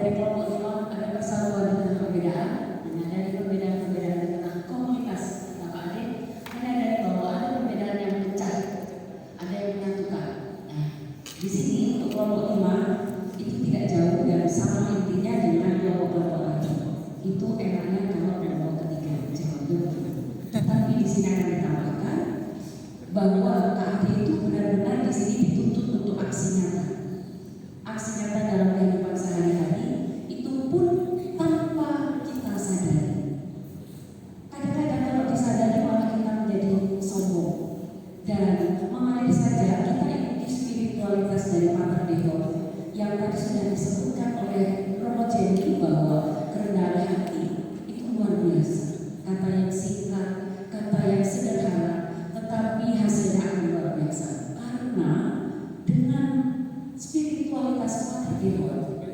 dari kelompok imam ada persatuan dengan perbedaan, menyadari perbedaan-perbedaan di tengah komunitas kakak adik, menyadari bahwa ada perbedaan yang pecah, ada yang menyatukan. Nah, di sini untuk kelompok imam itu tidak jauh dan sama intinya dengan kelompok-kelompok tadi. Itu enaknya kalau kelompok ketiga jauh. Tapi di sini akan ditambahkan bahwa KAD itu benar-benar di sini dituntut untuk aksi nyata. Aksi nyata dalam kehidupan sehari-hari itu pun tanpa kita sadari. Kadang-kadang kalau disadari malah kita menjadi sombong dan mengalir saja kita ikuti spiritualitas dari Mater Dei yang tadi sudah disebutkan oleh Romo Jenny bahwa kerendahan hati itu luar biasa. Kata yang singkat, kata yang sederhana, tetapi hasilnya akan luar biasa. Karena dengan spiritualitas Mater Dei,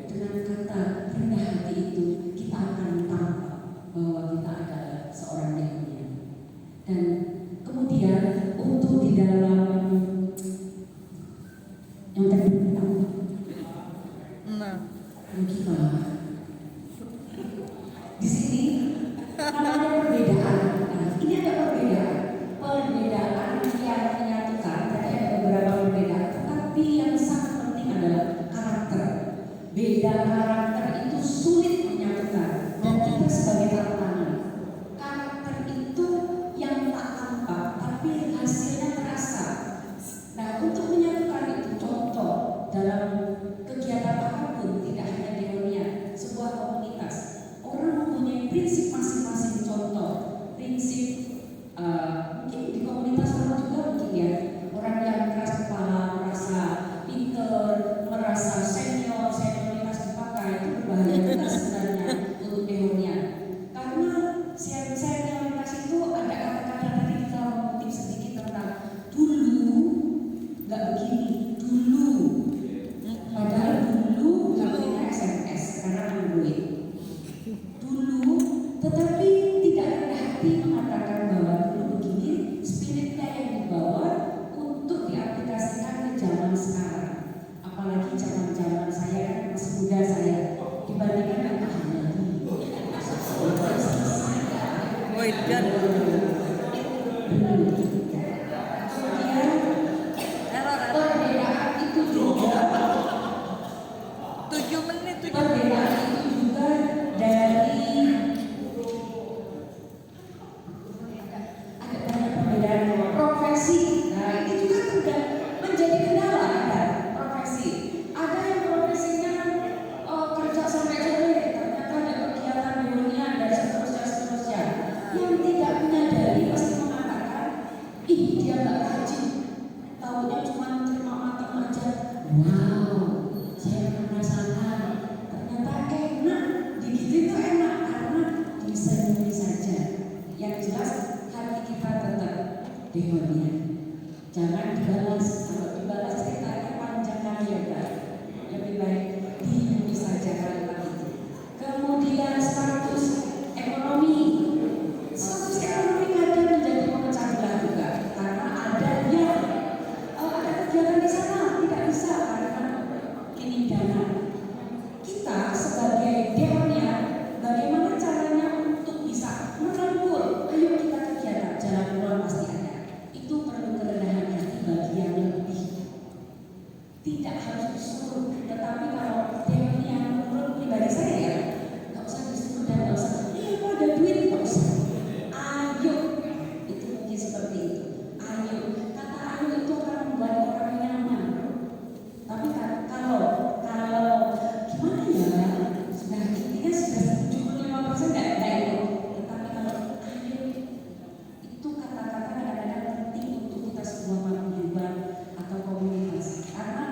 dengan kata rendah hati itu, kita akan tampak bahwa kita adalah seorang demonia. Dan kemudian untuk di dalam yang tadi gimana? Di sini namanya perbedaan. Nah, ini ada perbedaan yang menyatukan. Tadi ada beberapa perbedaan, tetapi yang sangat penting adalah karakter. Beda karakter itu sulit menyatukan, dan kita sebagai tantangan. Karakter itu yang tak tampak, tapi hasilnya terasa. Nah, untuk menyatukan itu contoh dalam kegiatan apapun, tidak hanya demonia, sebuah komunitas, orang mempunyai prinsip masing-masing. Contoh prinsip mungkin di komunitas orang juga mungkin ya, orang yang keras kepala, merasa pinter, merasa senioritas dipakai, itu berbahaya juga sebenarnya untuk demonia. Karena senioritas itu ada kata-kata tadi kita mengutip sedikit tentang dulu nggak begini, dulu. Padahal dulu nggak punya SMS karena Android. Dulu, tetapi tidak rendah hati mengatakan bahwa dulu begini, spiritnya yang dibawa untuk diaplikasikan ke zaman sekarang. Apalagi zaman-zaman saya kan masih muda saya dibandingkan dengan lagi. Kemudian perbedaan itu juga 7 menit. Perbedaan itu juga dari ada banyak perbedaan profesi. Nah, ini juga sudah menjadi kendala. Ada profesi, ada yang profesinya kerja sampai sore, ternyata ada kegiatan dunia dan seterusnya. Yang tidak menyadari pasti mengatakan, ih dia nggak rajin, tahunya cuma terima matang aja. Wow, saya merasakan ternyata enak, digigit itu enak karena disenyumi saja. Yang jelas hati kita tetap demonia. Jangan dibalas, kalau dibalas ceritanya panjang kali ya Pak. Lebih baik disenyumi saja kalimat itu. Kemudian status ekonomi. Status ekonomi kadang menjadi pemecah belah juga karena adanya ada kegiatan di sana tidak bisa karena ini dana. Kita sebagai demonia, bagaimana caranya untuk bisa merangkul? Ayo kita kegiatan, jalan keluar pasti ada. Itu perlu kerendahan hati bagi yang lebih. Tidak harus disuruh, tetapi kalau demonia menurut pribadi saya ya, nggak usah disuruh dan nggak usah. Kok ada duit nggak usah. Ayo, itu mungkin seperti itu. Ayo, kata ayo itu akan membuat orang nyaman. Tapi kalau gimana ya, sudah intinya sudah 75% nggak itu. Tetapi kalau ayo, itu kata-kata kadang-kadang penting untuk kita sebuah paguyuban atau komunitas karena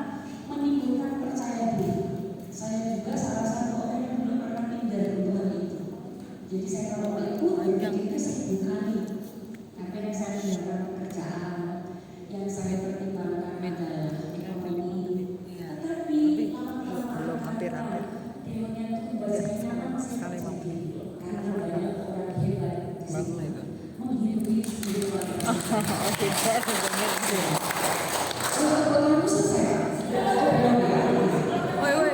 menimbulkan percaya diri. Saya juga salah satu orang yang belum pernah minder untuk hal itu. Jadi saya kalau ikut itu 1000 kali. Apa yang saya lakukan pekerjaan, yang saya pertimbangkan adalah ekonomi. Tetapi belum hampir-hampir. demonya itu membuat saya nyaman sekali karena banyak orang hebat menghidupi spiritualitas. Oke, saya sudah Untuk selesai. Woi.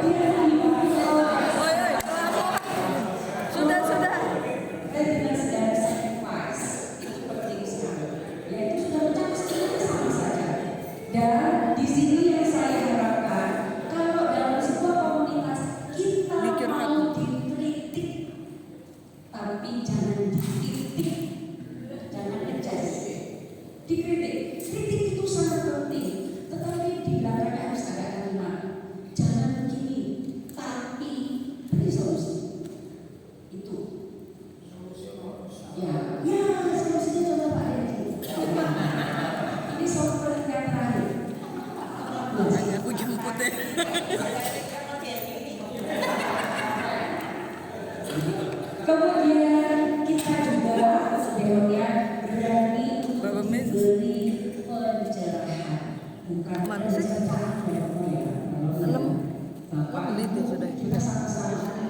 Kemudian kita juga sebenarnya berani Berapa menit? beri pencerahan, bukan Mana sih? pencerahan ya. 6 menit ya sudah. Kita sama-sama